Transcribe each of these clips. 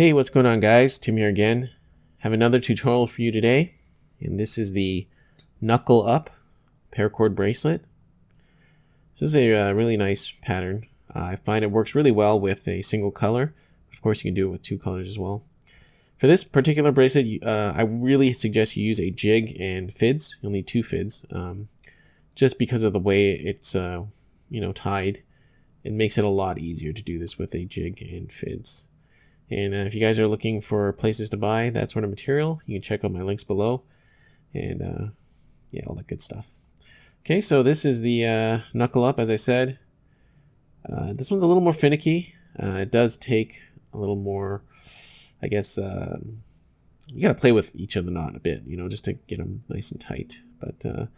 Hey, what's going on, guys? Tim here again. Have another tutorial for you today, and this is the Knuckle Up Paracord Bracelet. This is a really nice pattern. I find it works really well with a single color. Of course, you can do it with two colors as well. For this particular bracelet, I really suggest you use a jig and fids. You'll need two fids, just because of the way it's tied. It makes it a lot easier to do this with a jig and fids. And if you guys are looking for places to buy that sort of material, you can check out my links below. And yeah, all that good stuff. Okay, so this is the Knuckle Up, as I said. This one's a little more finicky. It does take a little more, I guess, you gotta play with each of the knot a bit, just to get them nice and tight. But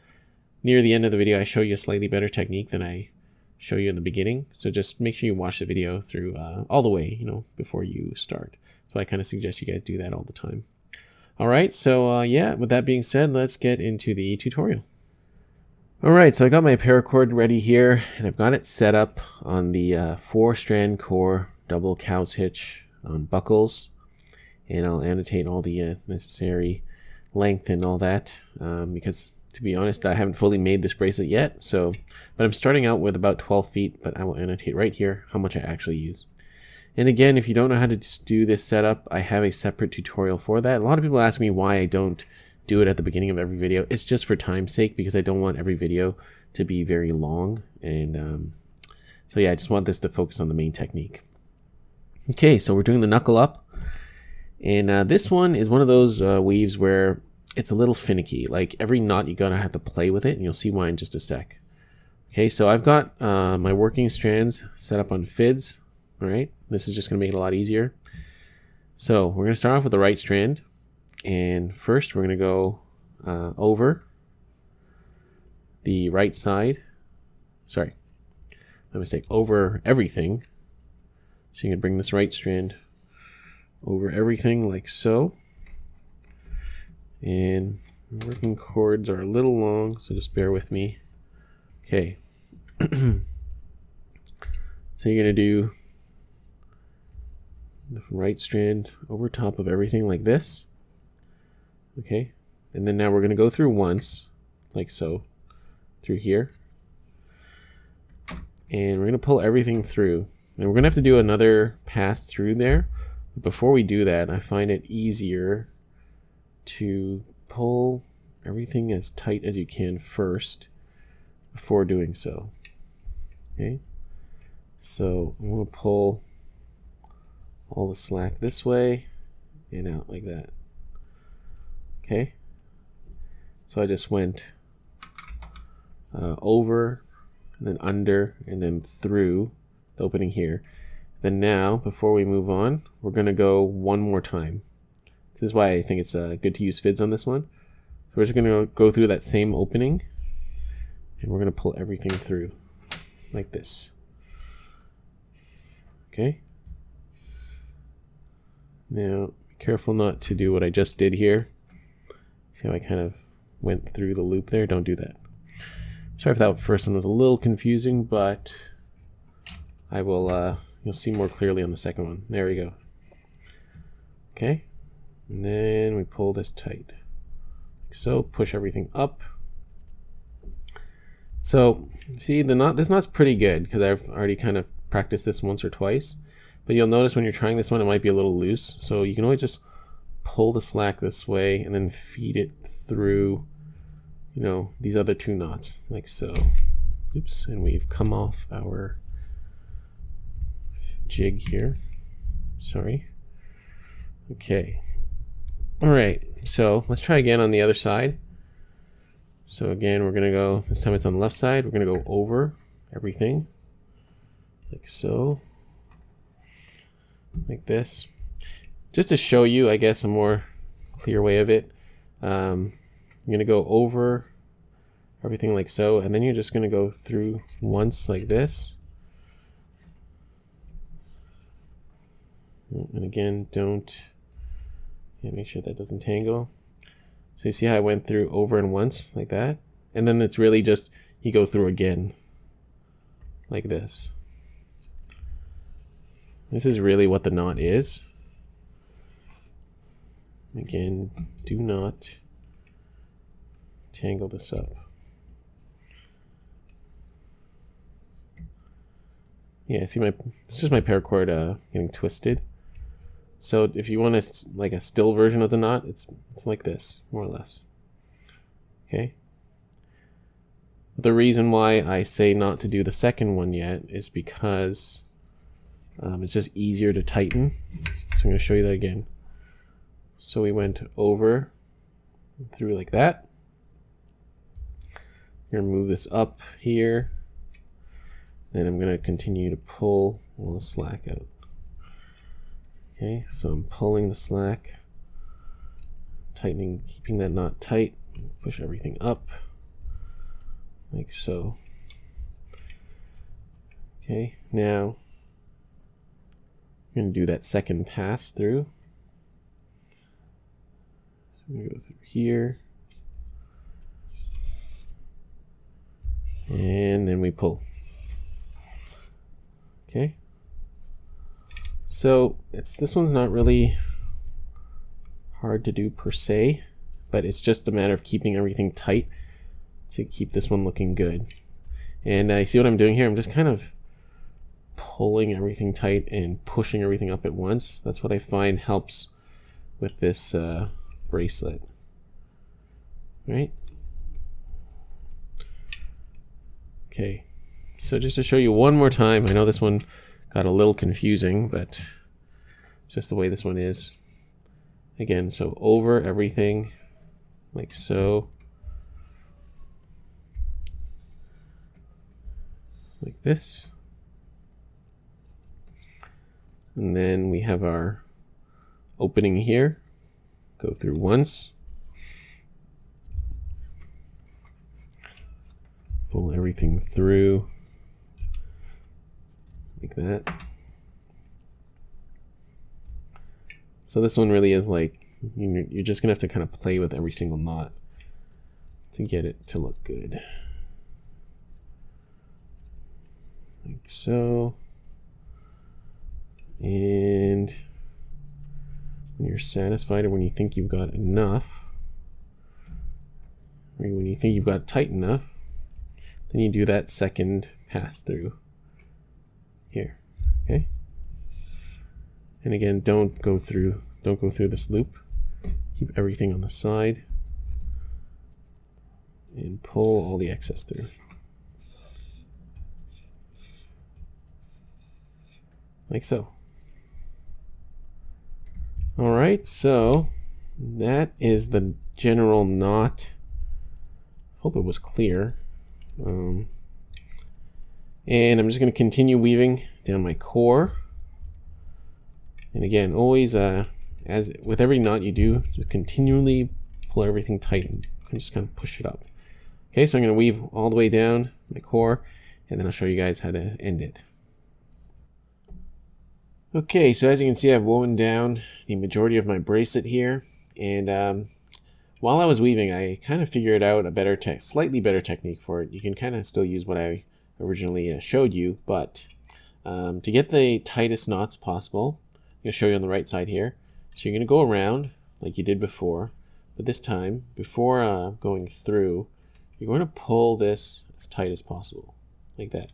near the end of the video, I show you a slightly better technique than I show you in the beginning, so just make sure you watch the video through all the way, before you start. So I kind of suggest you guys do that all the time. Alright, so yeah, with that being said, let's get into the tutorial. Alright, so I got my paracord ready here, and I've got it set up on the 4-strand core double cow's hitch on buckles, and I'll annotate all the necessary length and all that, because to be honest, I haven't fully made this bracelet yet, but I'm starting out with about 12 feet, but I will annotate right here how much I actually use. And again, if you don't know how to do this setup, I have a separate tutorial for that. A lot of people ask me why I don't do it at the beginning of every video. It's just for time's sake, because I don't want every video to be very long. And so yeah, I just want this to focus on the main technique. Okay, so we're doing the Knuckle Up. And this one is one of those weaves where it's a little finicky. Like every knot you gotta have to play with it, and you'll see why in just a sec. Okay, so I've got my working strands set up on fids. All right, this is just gonna make it a lot easier. So we're gonna start off with the right strand, and first we're gonna go over the right side. Sorry, my mistake. Over everything. So you can bring this right strand over everything like so. And working cords are a little long, so just bear with me. Okay. So you're going to do the right strand over top of everything like this. Okay. And then now we're going to go through once, like so, through here. And we're going to pull everything through. And we're going to have to do another pass through there. But before we do that, I find it easier to pull everything as tight as you can first before doing so. Okay, so I'm going to pull all the slack this way and out like that. Okay, so I just went over and then under and then through the opening here. Then now, before we move on, we're going to go one more time. This is why I think it's good to use fids on this one. So we're just going to go through that same opening, and we're going to pull everything through like this. Okay. Now, be careful not to do what I just did here. See how I kind of went through the loop there? Don't do that. Sorry if that first one was a little confusing, but I will. You'll see more clearly on the second one. There we go. Okay. And then we pull this tight. Like so, push everything up. So, see, this knot's pretty good because I've already kind of practiced this once or twice. But you'll notice when you're trying this one, it might be a little loose. So you can always just pull the slack this way and then feed it through, these other two knots, like so. Oops, and we've come off our jig here. Sorry. Okay. Alright, so let's try again on the other side. So again, we're going to go, this time it's on the left side, we're going to go over everything, like so, like this. Just to show you, I guess, a more clear way of it, you're going to go over everything like so, and then you're just going to go through once like this. And again, make sure that doesn't tangle. So you see how I went through over and once like that, and then it's really just you go through again like this. This is really what the knot is. Again, do not tangle this up. Yeah, see it's just my paracord getting twisted. So if you want a still version of the knot, it's like this, more or less. Okay. The reason why I say not to do the second one yet is because it's just easier to tighten. So I'm going to show you that again. So we went over, through like that. I'm going to move this up here. Then I'm going to continue to pull all the slack out. Okay, so I'm pulling the slack, tightening, keeping that knot tight, push everything up, like so. Okay, now I'm going to do that second pass through. So I'm going to go through here, and then we pull. Okay. So this one's not really hard to do per se, but it's just a matter of keeping everything tight to keep this one looking good. And I see what I'm doing here. I'm just kind of pulling everything tight and pushing everything up at once. That's what I find helps with this bracelet. Right? Okay. So just to show you one more time, I know this one got a little confusing, but just the way this one is. Again, so over everything, like so. Like this. And then we have our opening here. Go through once. Pull everything through. Like that. So this one really is like, you're just gonna have to kind of play with every single knot to get it to look good. Like so. And when you're satisfied, or when you think you've got enough, or when you think you've got tight enough, then you do that second pass through here. Okay. And again, don't go through this loop. Keep everything on the side and pull all the excess through. Like so. All right, so that is the general knot. Hope it was clear. And I'm just going to continue weaving down my core. And again, always, as with every knot you do, just continually pull everything tight and just kind of push it up. Okay, so I'm going to weave all the way down my core, and then I'll show you guys how to end it. Okay, so as you can see, I've woven down the majority of my bracelet here, and while I was weaving, I kind of figured out a slightly better technique for it. You can kind of still use what I originally showed you, but to get the tightest knots possible, I'm going to show you on the right side here. So you're going to go around like you did before, but this time, before going through, you're going to pull this as tight as possible, like that,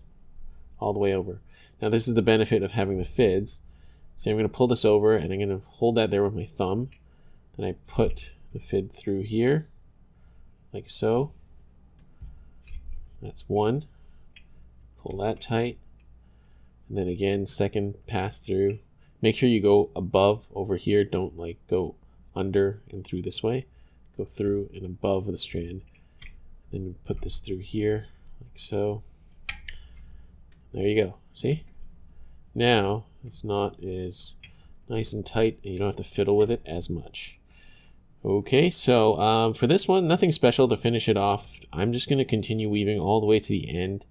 all the way over. Now this is the benefit of having the fids. So I'm going to pull this over, and I'm going to hold that there with my thumb. Then I put the fid through here, like so. That's one. Pull that tight. And then again, second pass through. Make sure you go above over here. Don't like go under and through this way. Go through and above the strand. Then put this through here, like so. There you go. See? Now this knot is nice and tight, and you don't have to fiddle with it as much. Okay, so for this one, nothing special to finish it off. I'm just going to continue weaving all the way to the end.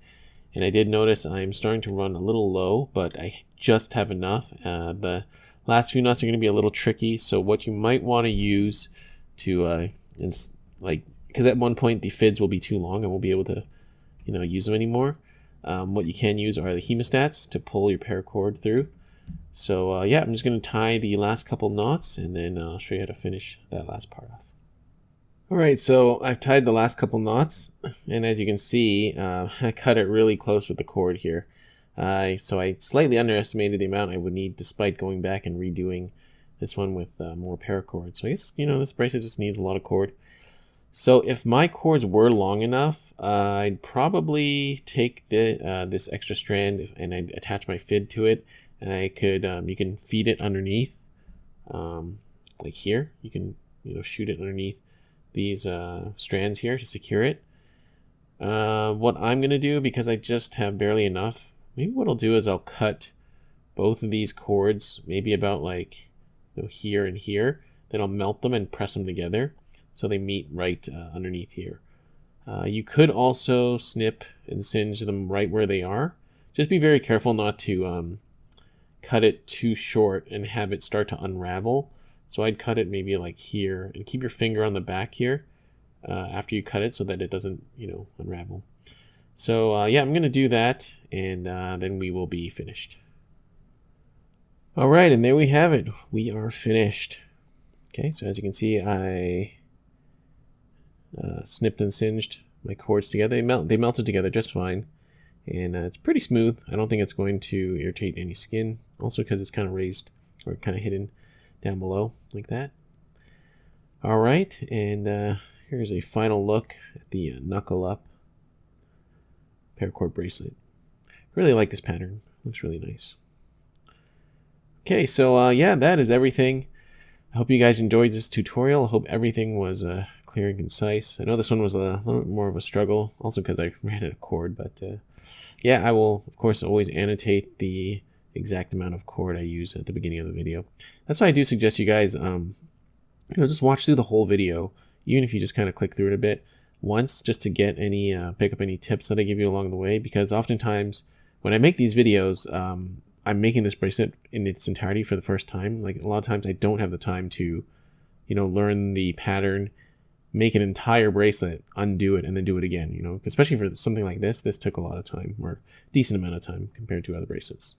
And I did notice I'm starting to run a little low, but I just have enough. The last few knots are going to be a little tricky, so what you might want to use to, because at one point the fids will be too long, I won't be able to, use them anymore. What you can use are the hemostats to pull your paracord through. So yeah, I'm just going to tie the last couple knots, and then I'll show you how to finish that last part off. Alright, so I've tied the last couple knots, and as you can see, I cut it really close with the cord here. So I slightly underestimated the amount I would need despite going back and redoing this one with more paracord. So I guess, this bracelet just needs a lot of cord. So if my cords were long enough, I'd probably take this extra strand and I'd attach my fid to it, and I could, you can feed it underneath, like here. You can, shoot it underneath these strands here to secure it. What I'm going to do, because I just have barely enough, maybe what I'll do is I'll cut both of these cords, maybe about like here and here, then I'll melt them and press them together so they meet right underneath here. You could also snip and singe them right where they are. Just be very careful not to cut it too short and have it start to unravel. So I'd cut it maybe like here, and keep your finger on the back here after you cut it so that it doesn't, unravel. So yeah, I'm going to do that, and then we will be finished. All right, and there we have it. We are finished. Okay, so as you can see, I snipped and singed my cords together. They melted together just fine, and it's pretty smooth. I don't think it's going to irritate any skin, also because it's kind of raised or kind of hidden down below like that. All right, and here's a final look at the Knuckle Up Paracord Bracelet. Really like this pattern. Looks really nice. Okay, so yeah, that is everything. I hope you guys enjoyed this tutorial. I hope everything was clear and concise. I know this one was a little bit more of a struggle, also because I ran out of cord, but yeah, I will, of course, always annotate the exact amount of cord I use at the beginning of the video. That's why I do suggest you guys, just watch through the whole video, even if you just kind of click through it a bit once, just to get any, pick up any tips that I give you along the way, because oftentimes when I make these videos, I'm making this bracelet in its entirety for the first time. Like a lot of times I don't have the time to, learn the pattern, make an entire bracelet, undo it, and then do it again, especially for something like this took a lot of time, or a decent amount of time compared to other bracelets.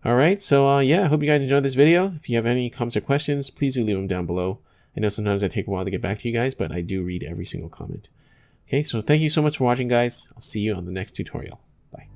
All right, so yeah, I hope you guys enjoyed this video. If you have any comments or questions, please do leave them down below. I know sometimes I take a while to get back to you guys, but I do read every single comment. Okay, so thank you so much for watching, guys. I'll see you on the next tutorial. Bye.